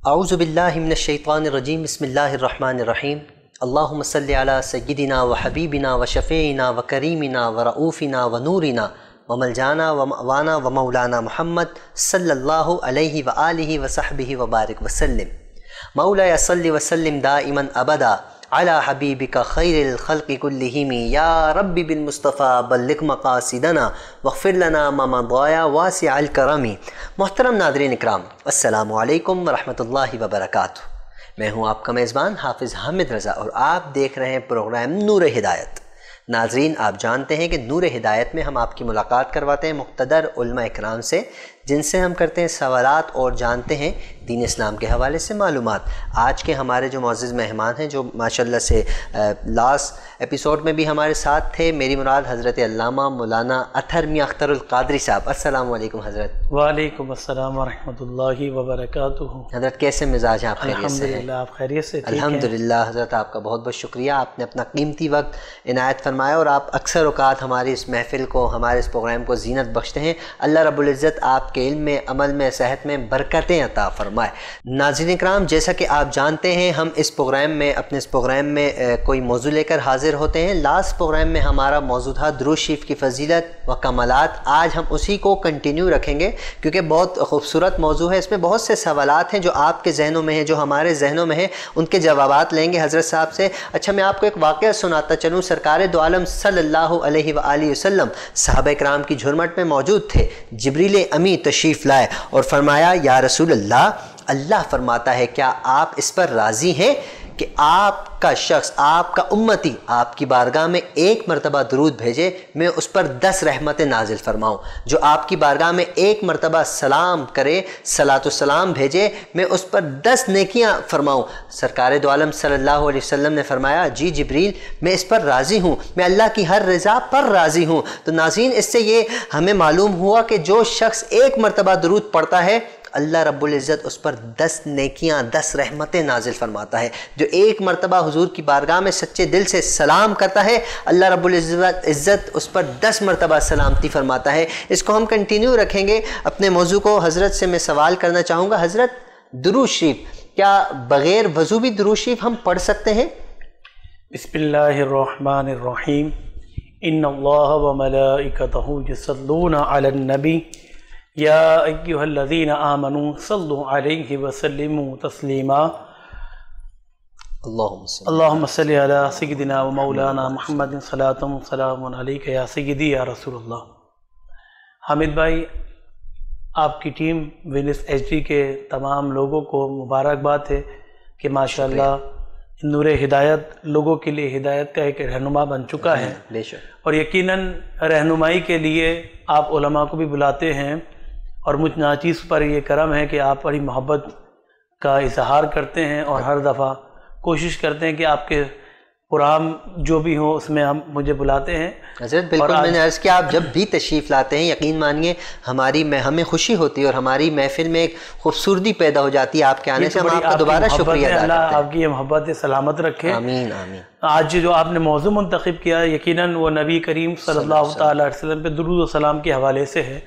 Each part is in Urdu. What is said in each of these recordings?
اعوذ باللہ من الشیطان الرجیم بسم اللہ الرحمن الرحیم اللہم صلی علی سیدنا و حبیبنا و شفیعنا و کریمنا و رؤوفنا و نورنا و ملجانا و مأوانا و مولانا محمد صلی اللہ علیہ وآلہ وصحبہ وبارک وسلم۔ مولا صلی وسلم دائما ابدا علی حبیبک خیر الخلق کلہم یا رب بالمصطفیٰ بلغ مقاصدنا واغفر لنا ما مضى واسع الکرم۔ محترم ناظرین اکرام، السلام علیکم ورحمۃ اللہ وبرکاتہ۔ میں ہوں آپ کا میزبان حافظ حامد رضا اور آپ دیکھ رہے ہیں پروگرام نور ہدایت۔ ناظرین، آپ جانتے ہیں کہ نور ہدایت میں ہم آپ کی ملاقات کرواتے ہیں مقتدر علماء اکرام سے، جن سے ہم کرتے ہیں سوالات اور جانتے ہیں دین اسلام کے حوالے سے معلومات۔ آج کے ہمارے جو معزز مہمان ہیں، جو ماشاءاللہ سے لاسٹ ایپیسوڈ میں بھی ہمارے ساتھ تھے، میری مراد حضرت علامہ مولانا اطہر میاں اختر القادری صاحب۔ السلام علیکم حضرت۔ وعلیکم السلام ورحمۃ اللہ وبرکاتہ۔ حضرت کیسے مزاج ہیں؟ آپ خیریت سے ہیں؟ الحمدللہ، آپ خیریت سے؟ الحمدللہ حضرت، آپ کا بہت بہت شکریہ، آپ نے اپنا قیمتی وقت عنایت فرمایا اور آپ اکثر اوقات ہماری اس محفل کو، ہمارے اس پروگرام کو زینت بخشتے ہیں۔ اللہ رب العزت آپ کے علم میں، عمل میں، صحت میں برکتیں عطا فرمائے۔ ناظرین اکرام، جیسا کہ آپ جانتے ہیں، ہم اس پروگرام میں، اپنے اس پروگرام میں کوئی موضوع لے کر حاضر ہوتے ہیں۔ لاسٹ پروگرام میں ہمارا موضوع تھا درود شریف کی فضیلت و کمالات۔ آج ہم اسی کو کنٹینیو رکھیں گے کیونکہ بہت خوبصورت موضوع ہے، اس میں بہت سے سوالات ہیں جو آپ کے ذہنوں میں ہیں، جو ہمارے ذہنوں میں ہیں، ان کے جوابات لیں گے حضرت صاحب سے۔ اچھا، میں آپ کو ایک واقعہ سناتا چلوں۔ سرکار دو عالم صلی اللہ علیہ وآلہ وسلم صحابہ کرام کی جھرمٹ میں موجود تھے۔ جبریل امی تشریف لائے اور فرمایا، یا رسول اللہ، اللہ فرماتا ہے کیا آپ اس پر راضی ہیں کہ آپ کا شخص، آپ کا امتی آپ کی بارگاہ میں ایک مرتبہ درود بھیجے، میں اس پر 10 رحمتیں نازل فرماؤں؟ جو آپ کی بارگاہ میں ایک مرتبہ سلام کرے، صلاۃ و سلام بھیجے، میں اس پر 10 نیکیاں فرماؤں؟ سرکار دو عالم صلی اللہ علیہ وسلم نے فرمایا، جی جبریل، میں اس پر راضی ہوں، میں اللہ کی ہر رضا پر راضی ہوں۔ تو ناظرین، اس سے یہ ہمیں معلوم ہوا کہ جو شخص ایک مرتبہ درود پڑھتا ہے، اللہ رب العزت اس پر 10 نیکیاں، 10 رحمتیں نازل فرماتا ہے۔ جو ایک مرتبہ حضور کی بارگاہ میں سچے دل سے سلام کرتا ہے، اللہ رب العزت اس پر 10 مرتبہ سلامتی فرماتا ہے۔ اس کو ہم کنٹینیو رکھیں گے۔ اپنے موضوع کو حضرت سے میں سوال کرنا چاہوں گا۔ حضرت، درود شریف، کیا بغیر وضو بھی درود شریف ہم پڑھ سکتے ہیں؟ بسم اللہ الرحمن الرحیم۔ ان اللہ وملائکتہ یصلون علی النبی یا ایھا الذین آمنوا صلوا علیہ وسلموا تسلیما۔ اللہم صلی علی سیدنا و مولانا محمد صلاۃ و سلام علیک یا سیدی یا رسول اللہ۔ حامد بھائی، آپ کی ٹیم ونس ایچ ڈی کے تمام لوگوں کو مبارکباد ہے کہ ماشاءاللہ نور ہدایت لوگوں کے لیے ہدایت کا ایک رہنما بن چکا ہے، اور یقیناً رہنمائی کے لیے آپ علماء کو بھی بلاتے ہیں، اور مجھ ناچیز پر یہ کرم ہے کہ آپ بڑی محبت کا اظہار کرتے ہیں اور ہر دفعہ کوشش کرتے ہیں کہ آپ کے پروگرام جو بھی ہوں اس میں ہم مجھے بلاتے ہیں۔ حضرت بالکل، میں نے عرض کیا، آپ جب بھی تشریف لاتے ہیں، یقین مانیے ہمیں خوشی ہوتی ہے اور ہماری محفل میں ایک خوبصورتی پیدا ہو جاتی ہے آپ کے آنے سے۔ ہم آپ کا دوبارہ شکریہ ادا کرتے ہیں۔ اللہ آپ کی یہ محبت سلامت رکھے، آمین آمین۔ آج جو آپ نے موضوع منتخب کیا، یقیناً وہ نبی کریم صلی اللہ تعالیٰ علیہ وسلم پہ درود و سلام کے حوالے سے ہے۔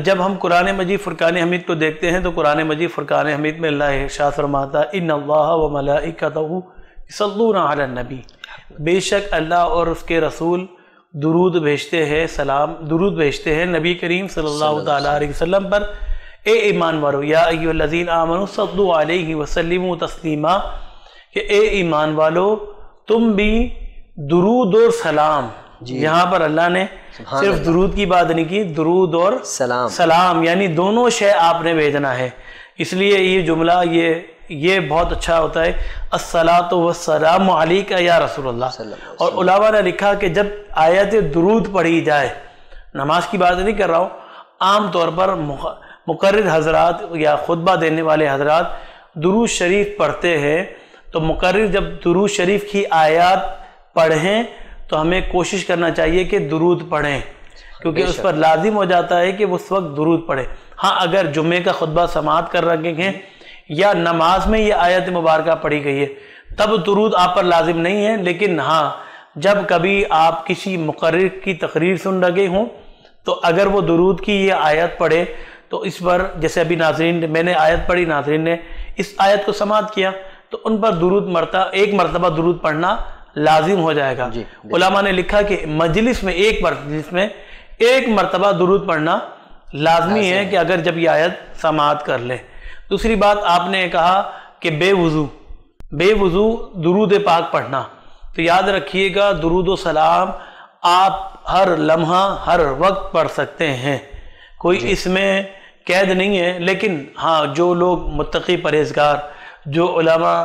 جب ہم قرآن مجید فرقان حمید کو دیکھتے ہیں تو قرآن مجید فرقان حمید میں اللہ ارشاد فرماتا ہے، ان اللہ و ملائکتہ یصلون علی النبی، بے شک اللہ اور اس کے رسول درود بھیجتے ہیں، درود بھیجتے ہیں نبی کریم صلی اللہ تعالیٰ علیہ وسلم پر۔ اے ایمان والو، یا ایھا الذین آمنوا صلوا علیہ وسلموا تسلیما، کہ اے ایمان والو تم بھی درود اور سلام، یہاں پر اللہ نے صرف درود کی بات نہیں کی، درود اور سلام یعنی دونوں شے آپ نے بھیجنا ہے۔ اس لیے یہ جملہ یہ بہت اچھا ہوتا ہے، الصلاۃ والسلام علیک یا رسول اللہ۔ اور علماء نے لکھا کہ جب آیت درود پڑھی جائے، نماز کی بات نہیں کر رہا ہوں، عام طور پر مقرر حضرات یا خطبہ دینے والے حضرات درود شریف پڑھتے ہیں، تو مقرر جب درود شریف کی آیات پڑھیں تو ہمیں کوشش کرنا چاہیے کہ درود پڑھیں، کیونکہ اس پر لازم ہو جاتا ہے کہ اس وقت درود پڑھیں۔ ہاں، اگر جمعے کا خطبہ سماعت کر رکھے ہیں یا نماز میں یہ آیت مبارکہ پڑھی گئی ہے تب درود آپ پر لازم نہیں ہے، لیکن ہاں جب کبھی آپ کسی مقرر کی تقریر سن رہے ہوں تو اگر وہ درود کی یہ آیت پڑھے تو اس پر، جیسے ابھی ناظرین میں نے آیت پڑھی، ناظرین نے اس آیت کو سماعت کیا تو ان پر ایک مرتبہ درود پڑھنا لازم ہو جائے گا۔ علماء نے لکھا کہ مجلس میں ایک مرتبہ درود پڑھنا لازمی ہے کہ اگر جب یہ آیت سماعت کر لے۔ دوسری بات آپ نے کہا کہ بے وضو درود پاک پڑھنا، تو یاد رکھیے گا درود و سلام آپ ہر لمحہ ہر وقت پڑھ سکتے ہیں، کوئی اس میں قید نہیں ہے۔ لیکن ہاں جو لوگ متقی پرہیزگار، جو علماء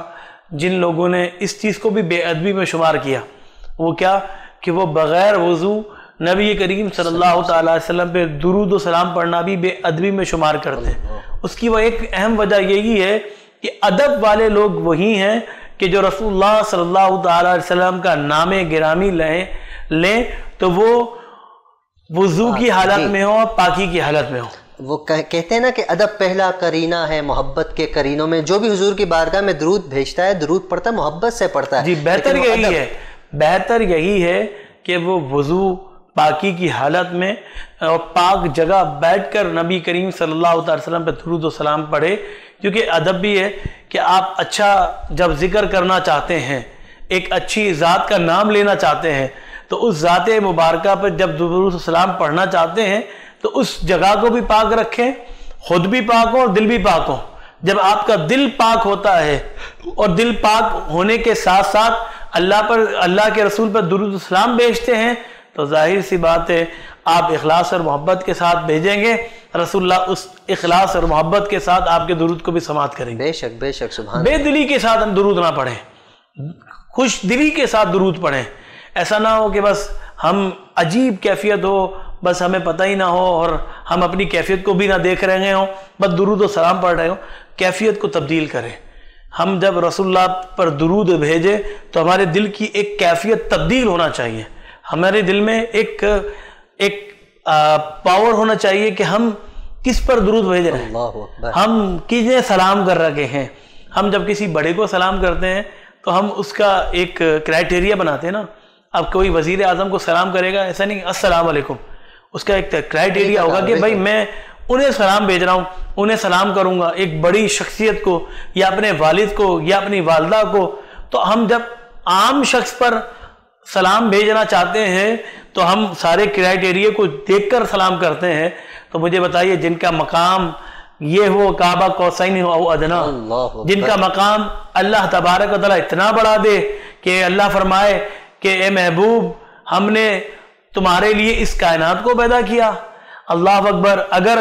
جن لوگوں نے اس چیز کو بھی بے ادبی میں شمار کیا، وہ کیا کہ وہ بغیر وضو نبی کریم صلی اللہ تعالی وسلم پہ درود و سلام پڑھنا بھی بے ادبی میں شمار کرتے ہیں۔ اس کی وہ ایک اہم وجہ یہی ہے کہ ادب والے لوگ وہی ہیں کہ جو رسول اللہ صلی اللہ تعالی وسلم کا نام گرامی لیں تو وہ وضو کی حالت میں ہو اور پاکی کی حالت میں ہو۔ وہ کہتے ہیں نا کہ ادب پہلا کرینہ ہے محبت کے کرینوں میں، جو بھی حضور کی بارگاہ میں درود بھیجتا ہے، درود پڑھتا ہے، محبت سے پڑھتا ہے۔ جی بہتر یہی ہے کہ وہ وضو پاکی کی حالت میں اور پاک جگہ بیٹھ کر نبی کریم صلی اللہ علیہ وسلم پہ درود و سلام پڑھے، کیونکہ ادب بھی ہے کہ آپ اچھا جب ذکر کرنا چاہتے ہیں، ایک اچھی ذات کا نام لینا چاہتے ہیں، تو اس ذات مبارکہ پر جب درود و سلام پڑھنا چاہتے ہیں تو اس جگہ کو بھی پاک رکھیں، خود بھی پاک ہو اور دل بھی پاک ہو۔ جب آپ کا دل پاک ہوتا ہے اور دل پاک ہونے کے ساتھ ساتھ اللہ کے رسول پر درود و سلام بھیجتے ہیں تو ظاہر سی بات ہے آپ اخلاص اور محبت کے ساتھ بھیجیں گے، رسول اللہ اس اخلاص اور محبت کے ساتھ آپ کے درود کو بھی سماعت کریں گے۔ بے شک سبحان بے دلی کے ساتھ ہم درود نہ پڑھیں، خوش دلی کے ساتھ درود پڑھیں۔ ایسا نہ ہو کہ بس ہم عجیب کیفیت ہو، بس ہمیں پتہ ہی نہ ہو اور ہم اپنی کیفیت کو بھی نہ دیکھ رہے ہوں، بس درود و سلام پڑھ رہے ہوں۔ کیفیت کو تبدیل کریں۔ ہم جب رسول اللہ پر درود بھیجیں تو ہمارے دل کی ایک کیفیت تبدیل ہونا چاہیے، ہمارے دل میں ایک پاور ہونا چاہیے کہ ہم کس پر درود بھیج رہے ہیں، ہم کسے سلام کر رکھے ہیں۔ ہم جب کسی بڑے کو سلام کرتے ہیں تو ہم اس کا ایک کرائٹیریا بناتے ہیں نا۔ اب کوئی وزیر اعظم کو سلام کرے گا، ایسا نہیں السلام علیکم، اس کا ایک کرائٹیریا ہوگا کہ بھائی میں انہیں سلام بھیج رہا ہوں، انہیں سلام کروں گا، ایک بڑی شخصیت کو یا اپنے والد کو یا اپنی والدہ کو۔ تو ہم جب عام شخص پر سلام بھیجنا چاہتے ہیں تو ہم سارے کرائٹیریا کو دیکھ کر سلام کرتے ہیں۔ تو مجھے بتائیے جن کا مقام یہ ہو کعبہ قوسین او ادنا، جن کا مقام اللہ تبارک و تعالیٰ اتنا بڑا دے کہ اللہ فرمائے کہ اے محبوب ہم نے تمہارے لیے اس کائنات کو پیدا کیا۔ اللہ اکبر، اگر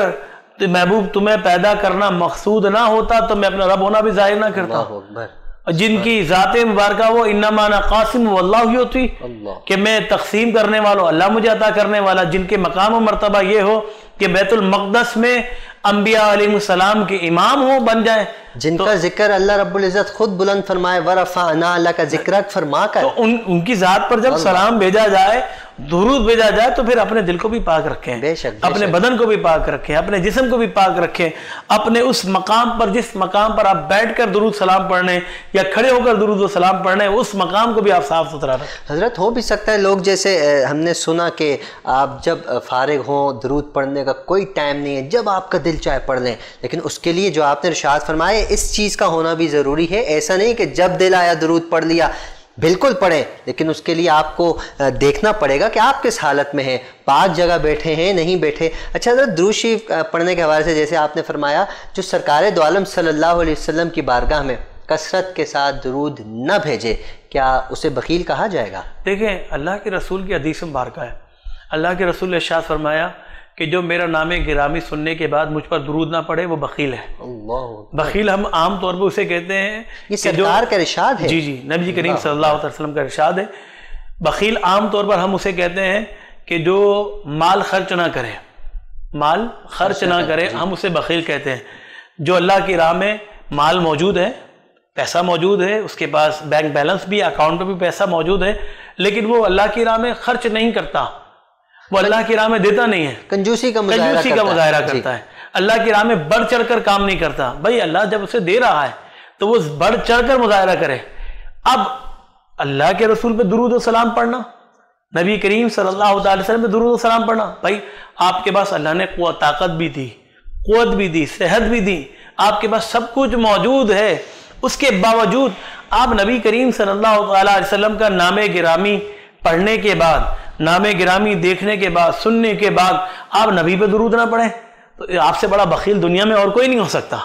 محبوب تمہیں پیدا کرنا مقصود نہ ہوتا تو میں اپنا رب ہونا بھی ظاہر نہ کرتا۔ جن کی ذات مبارکہ وہ انما انا قاسم واللہ یعطی، کہ میں تقسیم کرنے والا اللہ مجھے عطا کرنے والا، جن کے مقام و مرتبہ یہ ہو کہ بیت المقدس میں انبیاء علیہ السلام کے امام ہو بن جائیں، جن کا ذکر اللہ رب العزت خود بلند فرمائے ورفعنا اللہ کا ذکرک فرما کر، تو ان کی ذات پر جب سلام بھیجا جائے، درود بھیجا جائے تو پھر اپنے دل کو بھی پاک رکھیں، اپنے بدن کو بھی پاک رکھیں، اپنے جسم کو بھی پاک رکھیں، اپنے اس مقام پر جس مقام پر آپ بیٹھ کر درود سلام پڑھنے یا کھڑے ہو کر درود و سلام پڑھنے، اس مقام کو بھی آپ صاف ستھرا رکھیں۔ حضرت ہو بھی سکتا ہے لوگ جیسے ہم نے سنا کہ آپ جب فارغ ہوں درود پڑھنے کا کوئی ٹائم نہیں ہے، جب آپ کا دل چاہے پڑھ لیں، لیکن اس کے لیے جو آپ نے ارشاد فرمائے اس چیز کا ہونا بھی ضروری ہے۔ ایسا نہیں کہ جب دل آیا درود پڑھ لیا، بالکل پڑھیں، لیکن اس کے لیے آپ کو دیکھنا پڑے گا کہ آپ کس حالت میں ہیں، پاک جگہ بیٹھے ہیں نہیں بیٹھے۔ اچھا حضرت درود شریف پڑھنے کے حوالے سے جیسے آپ نے فرمایا جو سرکار دو عالم صلی اللہ علیہ وسلم کی بارگاہ میں کثرت کے ساتھ درود نہ بھیجے، کیا اسے بخیل کہا جائے گا؟ دیکھیں اللہ کے رسول کی حدیث مبارکہ ہے، اللہ کے رسول نے ارشاد فرمایا کہ جو میرا نام گرامی سننے کے بعد مجھ پر درود نہ پڑھے وہ بخیل ہے۔ بخیل ہم عام طور پر اسے کہتے ہیں، یہ سرکار کا ارشاد ہے، جی نبی کریم صلی اللہ علیہ وسلم کا ارشاد ہے۔ بخیل عام طور پر ہم اسے کہتے ہیں کہ جو مال خرچ نہ کرے، مال خرچ نہ کرے، ہم اسے بخیل کہتے ہیں۔ جو اللہ کی راہ میں مال موجود ہے، پیسہ موجود ہے، اس کے پاس بینک بیلنس بھی، اکاؤنٹ میں بھی پیسہ موجود ہے، لیکن وہ اللہ کی راہ میں خرچ نہیں کرتا، وہ اللہ کی راہ میں دیتا نہیں ہے، کنجوسی کا مظاہرہ کرتا ہے، اللہ کی راہ میں بڑھ چڑھ کر کام نہیں کرتا۔ بھائی اللہ جب اسے دے رہا ہے تو وہ بڑھ چڑھ کر مظاہرہ کرے۔ اب اللہ کے رسول پہ درود و سلام پڑھنا، نبی کریم صلی اللہ علیہ وسلم پہ درود و سلام پڑھنا، بھائی آپ کے پاس اللہ نے طاقت بھی دی، قوت بھی دی، صحت بھی دی، آپ کے پاس سب کچھ موجود ہے، اس کے باوجود آپ نبی کریم صلی اللہ علیہ وسلم کا نام گرامی پڑھنے کے بعد، نام گرامی دیکھنے کے بعد، سننے کے بعد آپ نبی پہ درود نہ پڑھیں تو آپ سے بڑا بخیل دنیا میں اور کوئی نہیں ہو سکتا،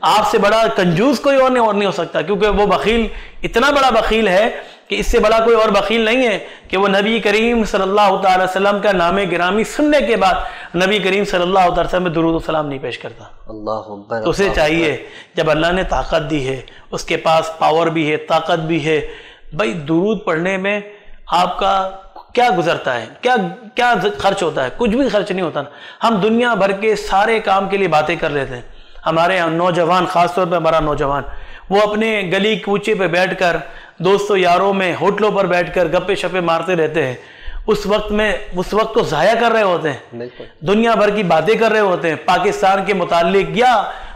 آپ سے بڑا کنجوس کوئی اور نہیں ہو سکتا، کیونکہ وہ بخیل اتنا بڑا بخیل ہے کہ اس سے بڑا کوئی اور بخیل نہیں ہے کہ وہ نبی کریم صلی اللہ تعالی وسلم کا نام گرامی سننے کے بعد نبی کریم صلی اللہ تعالی وسلم میں درود و سلام نہیں پیش کرتا۔ اللہ اکبر۔ تو اسے چاہیے جب اللہ نے طاقت دی ہے، اس کے پاس پاور بھی ہے، طاقت بھی ہے، بھائی درود پڑھنے میں آپ کا کیا گزرتا ہے، کیا خرچ ہوتا ہے؟ کچھ بھی خرچ نہیں ہوتا نا۔ ہم دنیا بھر کے سارے کام کے لیے باتیں کر لیتے ہیں، ہمارے یہاں نوجوان، خاص طور پہ ہمارا نوجوان، وہ اپنے گلی کوچے پہ بیٹھ کر دوستوں یاروں میں ہوٹلوں پر بیٹھ کر گپے شپے مارتے رہتے ہیں، اس وقت کو ضائع کر رہے ہوتے ہیں، دنیا بھر کی باتیں کر رہے ہوتے ہیں، پاکستان کے متعلق یا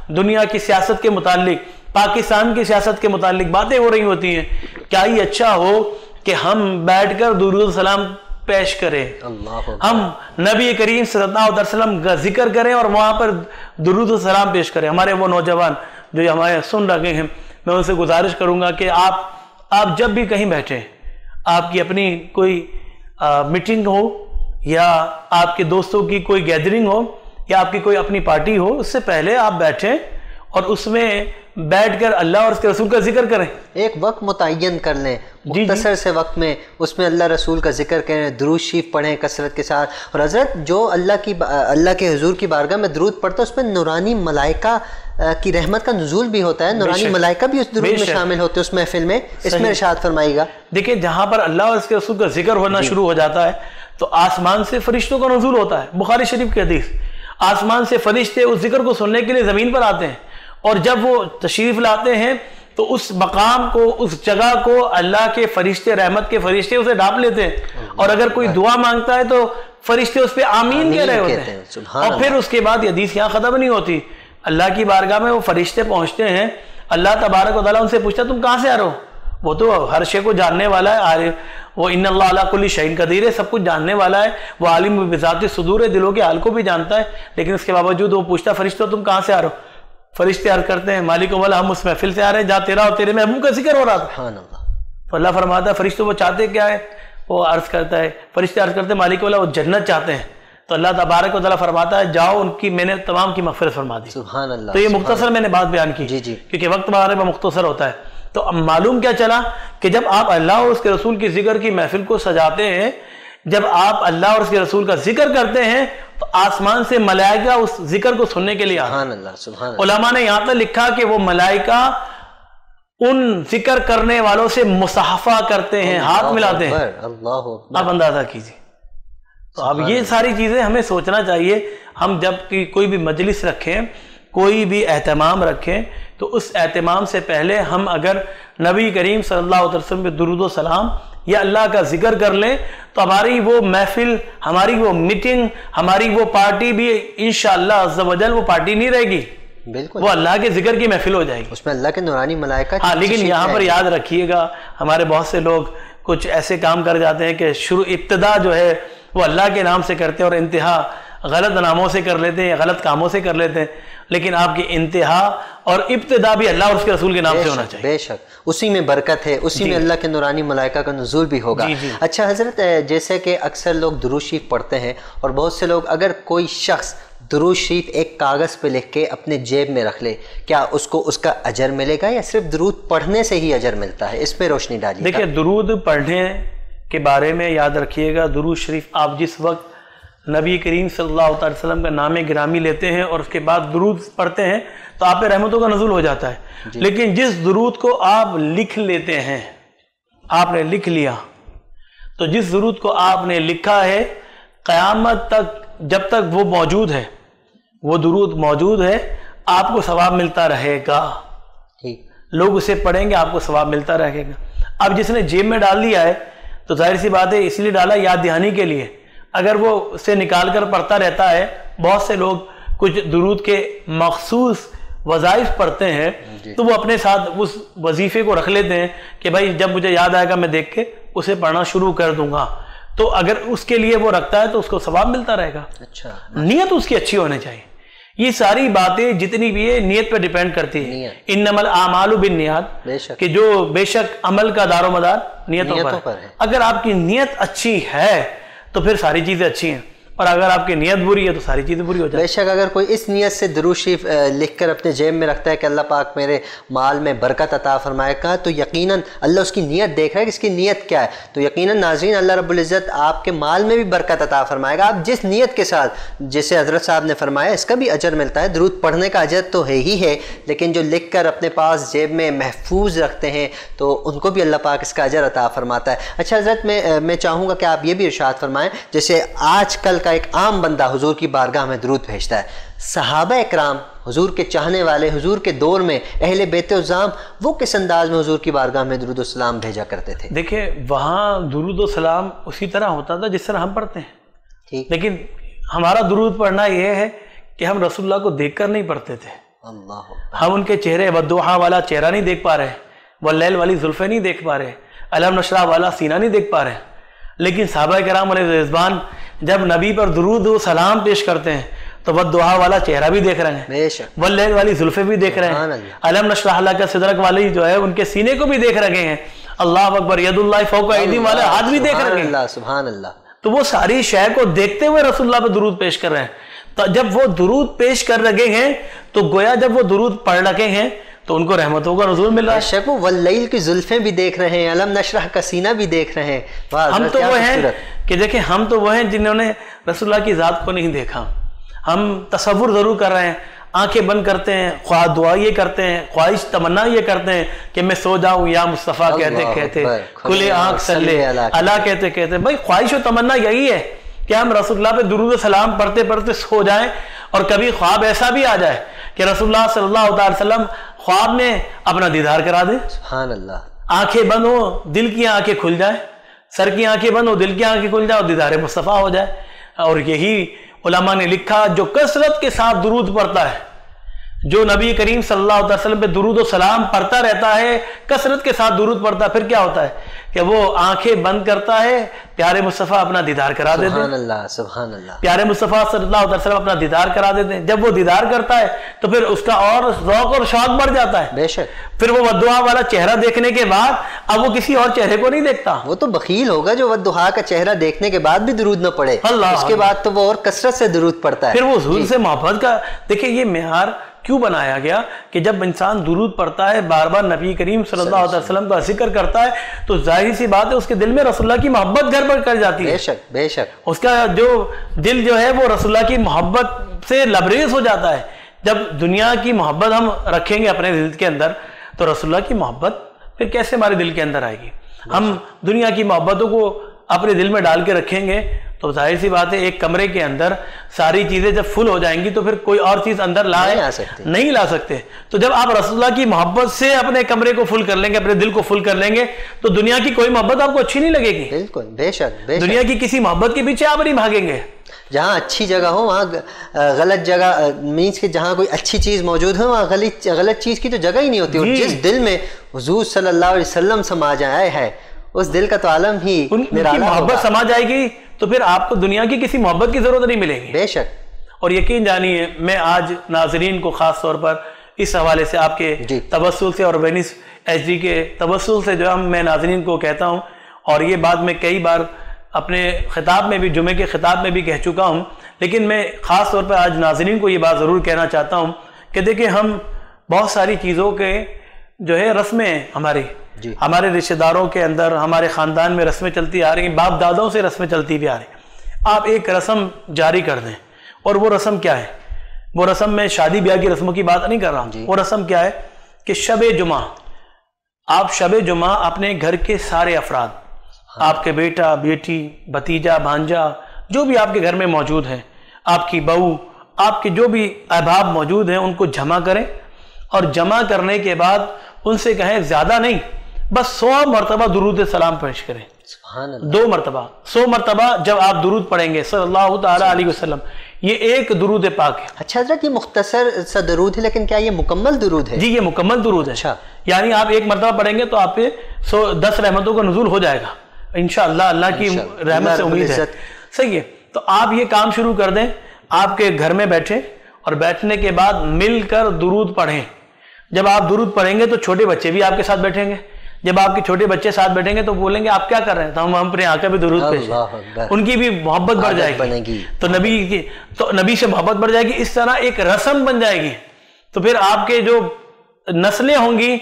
دنیا کی سیاست کے متعلق، پاکستان کی سیاست کے متعلق باتیں ہو رہی ہوتی ہیں۔ کیا ہی اچھا ہو کہ ہم بیٹھ کر درود و سلام پیش کریں، ہم نبی کریم صلی اللہ علیہ وسلم کا ذکر کریں اور وہاں پر درود و سلام پیش کریں۔ ہمارے وہ نوجوان جو ہمارے سن رہے ہیں، میں ان سے گزارش کروں گا کہ آپ جب بھی کہیں بیٹھیں، آپ کی اپنی کوئی میٹنگ ہو یا آپ کے دوستوں کی کوئی گیدرنگ ہو یا آپ کی کوئی اپنی پارٹی ہو، اس سے پہلے آپ بیٹھیں اور اس میں بیٹھ کر اللہ اور اس کے رسول کا ذکر کریں، ایک وقت متعین کر لیں، مختصر سے وقت میں اس میں اللہ رسول کا ذکر کریں، درود شریف پڑھیں کثرت کے ساتھ۔ اور حضرت جو اللہ کے حضور کی بارگاہ میں درود پڑھتا ہے اس میں نورانی ملائکہ کی رحمت کا نزول بھی ہوتا ہے، نورانی ملائکہ بھی اس درود میں شامل ہوتے ہیں اس محفل میں، اس میں ارشاد فرمائیے گا۔ دیکھیں جہاں پر اللہ اور اس کے رسول کا ذکر ہونا شروع ہو جاتا ہے تو آسمان سے فرشتوں کا نزول ہوتا ہے، بخاری شریف کی حدیث، آسمان سے فرشتے اس ذکر کو سننے کے لیے زمین پر آتے ہیں، اور جب وہ تشریف لاتے ہیں تو اس مقام کو، اس جگہ کو اللہ کے فرشتے، رحمت کے فرشتے اسے ڈھانپ لیتے ہیں، اور اگر کوئی دعا مانگتا ہے تو فرشتے اس پہ آمین کہہ رہے ہوتے ہیں۔ اور پھر اس کے بعد یہ حدیث یہاں ختم نہیں ہوتی، اللہ کی بارگاہ میں وہ فرشتے پہنچتے ہیں، اللہ تبارک و تعالیٰ ان سے پوچھتا تم کہاں سے آ رہے ہو؟ وہ تو ہر شے کو جاننے والا ہے، وہ ان اللہ علی کل شیء قدیر ہے، سب کچھ جاننے والا ہے، وہ عالم بذات الصدور ہے، دلوں کے حال کو بھی جانتا ہے، لیکن اس کے باوجود وہ پوچھتا فرشتوں تم کہاں سے آ رہے ہو؟ فرشتے عرض کرتے ہیں مالک مولا ہم اس محفل سے آ رہے ہیں جہاں تیرا اور تیرے محبوب کا ذکر ہو رہا تھا۔ تو اللہ فرماتا ہے فرشتوں وہ چاہتے کیا ہے؟ وہ عرض کرتا ہے، فرشتے عرض کرتے ہیں مالک مولا وہ جنت چاہتے ہیں، تو اللہ تبارک و تعالیٰ فرماتا ہے جاؤ ان کی میں نے تمام کی مغفرت فرما دی۔ سبحان اللہ۔ تو یہ مختصر میں نے بات بیان کی کیونکہ وقت ہمارے میں مختصر ہوتا ہے۔ تو اب معلوم کیا چلا کہ جب آپ اللہ اور اس کے رسول کی ذکر کی محفل کو سجاتے ہیں، جب آپ اللہ اور اس کے رسول کا ذکر کرتے ہیں تو آسمان سے ملائکہ اس ذکر کو سننے کے لیے آتے ہیں۔ سبحان اللہ، سبحان اللہ۔ علماء نے یہاں تک لکھا کہ وہ ملائکہ ان ذکر کرنے والوں سے مصافحہ کرتے ہیں، ہاتھ ملاتے ہیں۔ اللہ اکبر۔ آپ اندازہ کیجیے۔ تو اب یہ ساری چیزیں ہمیں سوچنا چاہیے، ہم جب کوئی بھی مجلس رکھیں، کوئی بھی اہتمام رکھیں تو اس اہتمام سے پہلے ہم اگر نبی کریم صلی اللہ علیہ وسلم پہ درود و سلام یا اللہ کا ذکر کر لیں تو ہماری وہ محفل، ہماری وہ میٹنگ، ہماری وہ پارٹی بھی انشاءاللہ عز و جل وہ پارٹی نہیں رہے گی، بالکل وہ اللہ کے ذکر کی محفل ہو جائے گی، اس میں اللہ کے نورانی ملائکہ۔ ہاں لیکن یہاں پر یاد رکھیے گا ہمارے بہت سے لوگ کچھ ایسے کام کر جاتے ہیں کہ ابتدا جو ہے وہ اللہ کے نام سے کرتے ہیں اور انتہا غلط ناموں سے کر لیتے ہیں، غلط کاموں سے کر لیتے ہیں، لیکن آپ کی انتہا اور ابتدا بھی اللہ اور اس کے رسول کے نام سے ہونا چاہیے۔ بے شک اسی میں برکت ہے، اسی میں اللہ کے نورانی ملائکہ کا نزول بھی ہوگا۔ اچھا حضرت، جیسے کہ اکثر لوگ درود شریف پڑھتے ہیں اور بہت سے لوگ، اگر کوئی شخص درود شریف ایک کاغذ پہ لکھ کے اپنے جیب میں رکھ لے، کیا اس کو اس کا اجر ملے گا یا صرف درود پڑھنے سے ہی اجر ملتا ہے؟ اس پہ روشنی ڈالیے۔ دیکھیں درود پڑھنے کے بارے میں یاد رکھیے گا، درود شریف آپ جس وقت نبی کریم صلی اللہ علیہ وسلم کا نام گرامی لیتے ہیں اور اس کے بعد درود پڑھتے ہیں تو آپ پہ رحمتوں کا نزول ہو جاتا ہے، لیکن جس درود کو آپ لکھ لیتے ہیں، آپ نے لکھ لیا، تو جس درود کو آپ نے لکھا ہے قیامت تک جب تک وہ موجود ہے، وہ درود موجود ہے، آپ کو ثواب ملتا رہے گا، لوگ اسے پڑھیں گے، آپ کو ثواب ملتا رہے گا۔ اب جس نے جیب میں ڈال دیا ہے تو ظاہر سی بات ہے اس لیے ڈالا یاد دہانی کے لیے، اگر وہ اسے نکال کر پڑھتا رہتا ہے، بہت سے لوگ کچھ درود کے مخصوص وظائف پڑھتے ہیں تو وہ اپنے ساتھ اس وظیفے کو رکھ لیتے ہیں کہ بھائی جب مجھے یاد آئے گا میں دیکھ کے اسے پڑھنا شروع کر دوں گا، تو اگر اس کے لیے وہ رکھتا ہے تو اس کو ثواب ملتا رہے گا۔ اچھا، نیت اس کی اچھی ہونی چاہیے یہ ساری باتیں جتنی بھی ہے نیت پہ ڈیپینڈ کرتی ہے. انما الاعمال بالنیات، کہ جو بے شک عمل کا دار و مدار نیتوں پر ہے. اگر آپ کی نیت اچھی ہے تو پھر ساری چیزیں اچھی ہیں، اور اگر آپ کی نیت بری ہے تو ساری چیزیں بری ہو جائیں. بے شک اگر کوئی اس نیت سے درود شریف لکھ کر اپنے جیب میں رکھتا ہے کہ اللہ پاک میرے مال میں برکت عطا فرمائے گا، تو یقیناً اللہ اس کی نیت دیکھ رہا ہے کہ اس کی نیت کیا ہے. تو یقیناً ناظرین اللہ رب العزت آپ کے مال میں بھی برکت عطا فرمائے گا. آپ جس نیت کے ساتھ، جیسے حضرت صاحب نے فرمایا، اس کا بھی اجر ملتا ہے. درود پڑھنے کا اجر تو ہے ہی ہے، لیکن جو لکھ کر اپنے پاس جیب میں محفوظ رکھتے ہیں تو ان کو بھی اللہ پاک اس کا اجر عطا فرماتا ہے. اچھا حضرت، میں چاہوں گا کہ آپ یہ بھی ارشاد فرمائیں، جیسے آج کل کا ایک عام بندہ حضور کی بارگاہ میں درود بھیجتا ہے، صحابہ اکرام حضور کے چاہنے والے حضور کے دور میں اہل بیت عظام وہ کس انداز میں حضور کی بارگاہ میں درود و سلام بھیجا کرتے تھے؟ دیکھیں وہاں درود و سلام اسی طرح ہوتا تھا جس طرح ہم پڑھتے ہیں. ٹھیک. لیکن ہمارا درود پڑھنا یہ ہے کہ ہم رسول اللہ کو دیکھ کر نہیں پڑھتے تھے. ہم ان کے چہرے والضحیٰ والا چہرہ نہیں دیکھ پا رہے، واللیل والی زلفیں نہیں دیکھ پا رہے، الم نشرح والا سینہ نہیں دیکھ پا رہے. لیکن صحابہ کرام علیہ رضوان جب نبی پر درود و سلام پیش کرتے ہیں تو والضحیٰ والا چہرہ بھی دیکھ رہے ہیں، واللیل والی زلفیں بھی دیکھ رہے ہیں، الم نشرح کا صدرک والی جو ہے ان کے سینے کو بھی دیکھ رہے ہیں، اللہ اکبر ید اللہ فوق ایدیہم والے ہاتھ بھی دیکھ رہے ہیں. سبحان اللہ. تو وہ ساری شے کو دیکھتے ہوئے رسول اللہ پہ درود پیش کر رہے ہیں. تو جب وہ درود پیش کر رہے ہیں تو گویا جب وہ درود پڑھ رہے ہیں تو ان کو رحمتوں کا نزول مل رہا ہے. شک وہ واللیل کی زلفیں بھی دیکھ رہے ہیں، علم نشرح کا سینہ بھی دیکھ رہے ہیں. ہم تو وہ ہیں کہ دیکھیں، ہم تو وہ ہیں جنہوں نے رسول اللہ کی ذات کو نہیں دیکھا. ہم تصور ضرور کر رہے ہیں، آنکھیں بند کرتے ہیں، خواہ دعا یہ کرتے ہیں، خواہش تمنا یہ کرتے ہیں کہ میں سو جاؤں یا مصطفیٰ کہتے کہتے، کھلے آنکھ صلی اللہ کہتے کہتے. بھائی خواہش و تمنا یہی ہے کہ ہم رسول اللہ پہ درود و سلام پڑھتے پڑھتے سو جائیں، اور کبھی خواب ایسا بھی آ جائے کہ رسول اللہ صلی اللہ علیہ وسلم خواب میں اپنا دیدار کرا دیں. سبحان اللہ. آنکھیں بند ہو، دل کی آنکھیں کھل جائیں، سر کی آنکھیں بند ہو، دل کی آنکھیں کھل جائیں اور دیدار مصطفیٰ ہو جائے. اور یہی علماء نے لکھا، جو کثرت کے ساتھ درود پڑھتا ہے، جو نبی کریم صلی اللہ علیہ وسلم پہ درود و سلام پڑھتا رہتا ہے، کثرت کے ساتھ درود پڑھتا ہے، پھر کیا ہوتا ہے کہ وہ آنکھیں بند کرتا ہے، پیارے مصطفیٰ اپنا دیدار کرا دیتے ہیں. سبحان اللہ سبحان اللہ. پیارے مصطفیٰ صلی اللہ علیہ وسلم اپنا دیدار کرا دیتے ہیں. جب وہ دیدار کرتا ہے تو پھر اس کا اور ذوق اور شوق بڑھ جاتا ہے. بے شک. پھر وہ والضحیٰ والا چہرہ دیکھنے کے بعد اب وہ کسی اور چہرے کو نہیں دیکھتا. وہ تو بخیل ہوگا جو والضحیٰ کا چہرہ دیکھنے کے بعد بھی درود نہ پڑھے. اس کے بعد تو وہ اور کثرت سے درود پڑھتا ہے. پھر وہ حضور سے محبت کا دیکھیں یہ معیار کیوں بنایا گیا کہ جب انسان درود پڑھتا ہے، بار بار نبی کریم صلی اللہ علیہ وسلم کا ذکر کرتا ہے، تو ظاہر سی بات ہے اس کے دل میں رسول اللہ کی محبت گھر پر کر جاتی ہے. بے شک بے شک. اس کا جو دل جو ہے وہ رسول اللہ کی محبت سے لبریز ہو جاتا ہے. جب دنیا کی محبت ہم رکھیں گے اپنے دل کے اندر تو رسول اللہ کی محبت پھر کیسے ہمارے دل کے اندر آئے گی؟ ہم دنیا کی محبتوں کو اپنے دل میں ڈال کے رکھیں گے تو ظاہر سی بات ہے ایک کمرے کے اندر ساری چیزیں جب فل ہو جائیں گی تو پھر کوئی اور چیز اندر نہیں لا سکتے. تو جب آپ رسول اللہ کی محبت سے اپنے کمرے کو فل کر لیں گے، اپنے دل کو فل کر لیں گے، تو دنیا کی کوئی محبت آپ کو اچھی نہیں لگے گی. بالکل بے شک. دنیا کی کسی محبت کے پیچھے آپ نہیں بھاگیں گے. جہاں اچھی جگہ ہو وہاں غلط جگہ، مینس کہ جہاں کوئی اچھی چیز موجود ہے وہاں غلط چیز کی تو جگہ ہی نہیں ہوتی. اور جس دل میں حضور صلی اللہ علیہ وسلم سما جائے ہے اس دل کا تو عالم ہی ان کی محبت سما جائے گی تو پھر آپ کو دنیا کی کسی محبت کی ضرورت نہیں ملے گی. بے شک. اور یقین جانیے میں آج ناظرین کو خاص طور پر اس حوالے سے آپ کے توسل سے اور وینس ایچ ڈی کے توسل سے جو میں ناظرین کو کہتا ہوں، اور یہ بات میں کئی بار اپنے خطاب میں بھی، جمعے کے خطاب میں بھی کہہ چکا ہوں، لیکن میں خاص طور پر آج ناظرین کو یہ بات ضرور کہنا چاہتا ہوں کہ دیکھیں ہم بہت ساری چیزوں کے جو ہے رسمیں ہیں ہمارے رشتہ داروں کے اندر، ہمارے خاندان میں رسمیں چلتی آ رہی ہیں، باپ دادوں سے رسمیں چلتی بھی آ رہی ہیں. آپ ایک رسم جاری کر دیں، اور وہ رسم کیا ہے؟ وہ رسم میں شادی بیاہ کی رسموں کی بات نہیں کر رہا ہوں. وہ رسم کیا ہے کہ شب جمعہ، آپ شب جمعہ اپنے گھر کے سارے افراد، آپ کے بیٹا بیٹی بھتیجا بھانجا جو بھی آپ کے گھر میں موجود ہیں، آپ کی بہو، آپ کے جو بھی احباب موجود ہیں، ان کو جمع کریں، اور جمع کرنے کے بعد ان سے کہیں زیادہ نہیں، بس 100 مرتبہ درود سلام پیش کریں. 2 مرتبہ 100 مرتبہ جب آپ درود پڑھیں گے صلی اللہ تعالیٰ علیہ وسلم، یہ ایک درود پاک ہے. اچھا حضرت، یہ مختصر سا درود ہے لیکن کیا یہ مکمل درود ہے؟ جی یہ مکمل درود ہے. اچھا، یعنی آپ ایک مرتبہ پڑھیں گے تو آپ پہ 10 رحمتوں کا نزول ہو جائے گا انشاءاللہ. اللہ کی رحمت سے امید ہے. صحیح ہے. تو آپ یہ کام شروع کر دیں، آپ کے گھر میں بیٹھے اور بیٹھنے کے بعد مل کر درود پڑھیں۔ جب آپ درود پڑھیں گے تو چھوٹے بچے بھی آپ کے ساتھ بیٹھیں گے، جب آپ کے چھوٹے بچے ساتھ بیٹھیں گے تو بولیں گے آپ کیا کر رہے ہیں، تو ہم اپنے آقا پہ درود پیش کریں، ان کی بھی محبت بڑھ جائے گی، تو نبی سے محبت بڑھ جائے گی، اس طرح ایک رسم بن جائے گی۔ تو پھر آپ کے جو نسلیں ہوں گی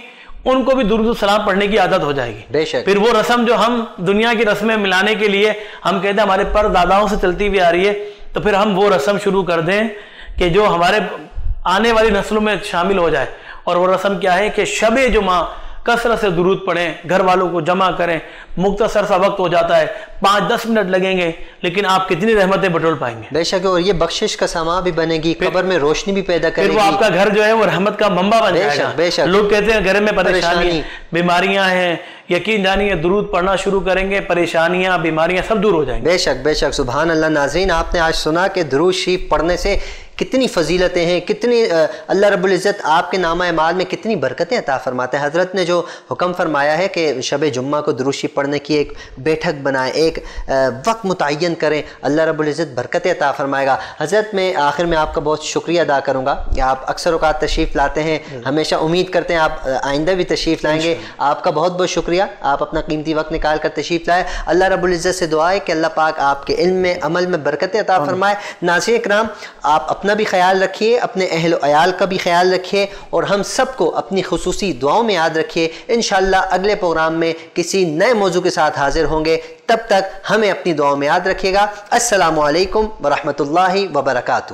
ان کو بھی درود و سلام پڑھنے کی عادت ہو جائے گی۔ بے شک۔ پھر وہ رسم جو ہم دنیا کی رسمیں ملانے کے لیے ہم کہتے ہیں ہمارے پر داداؤں سے چلتی ہوئی آ رہی ہے، تو پھر ہم وہ رسم شروع کر دیں کہ جو ہمارے آنے والی نسلوں میں شامل ہو جائے۔ اور وہ رسم کیا ہے کہ شب جمعہ کثرت سے درود پڑھیں، گھر والوں کو جمع کریں، مختصر سا وقت ہو جاتا ہے، 5-10 منٹ لگیں گے لیکن آپ کتنی رحمتیں بٹول پائیں گے۔ بے شک، اور یہ بخشش کا سامان بھی بنے گی، قبر میں روشنی بھی پیدا کرے گی، پھر وہ آپ کا گھر جو ہے وہ رحمت کا منبع بن جائے گا۔ بے شک۔ لوگ کہتے ہیں گھر میں پریشانی بیماریاں ہیں، یقین جانیے درود پڑھنا شروع کریں گے پریشانیاں بیماریاں سب دور ہو جائیں گے۔ بے شک بے شک، سبحان اللہ۔ ناظرین، آپ نے آج سنا کہ درود شریف پڑھنے سے کتنی فضیلتیں ہیں، کتنی اللہ رب العزت آپ کے نامہ اعمال میں کتنی برکتیں عطا فرماتے ہیں۔ حضرت نے جو حکم فرمایا ہے کہ شب جمعہ کو درود شریف پڑھنے کی ایک بیٹھک بنائیں، ایک وقت متعین کریں، اللہ رب العزت برکتیں عطا فرمائے گا۔ حضرت میں آخر میں آپ کا بہت شکریہ ادا کروں گا کہ آپ اکثر اوقات تشریف لاتے ہیں، ہمیشہ امید کرتے ہیں آپ آئندہ بھی تشریف لائیں گے۔ آپ کا بہت بہت شکریہ، آپ اپنا قیمتی وقت نکال کر تشریف لائے۔ اللہ رب العزت سے دعا ہے کہ اللہ پاک آپ کے علم میں عمل میں برکتیں عطا فرمائے۔ ناظرین اکرام، آپ اپنا بھی خیال رکھیے، اپنے اہل و عیال کا بھی خیال رکھیے، اور ہم سب کو اپنی خصوصی دعاؤں میں یاد رکھیے۔ انشاءاللہ اگلے پروگرام میں کسی نئے موضوع کے ساتھ حاضر ہوں گے، تب تک ہمیں اپنی دعاؤں میں یاد رکھیے گا۔ السلام علیکم ورحمۃ اللہ وبرکاتہ۔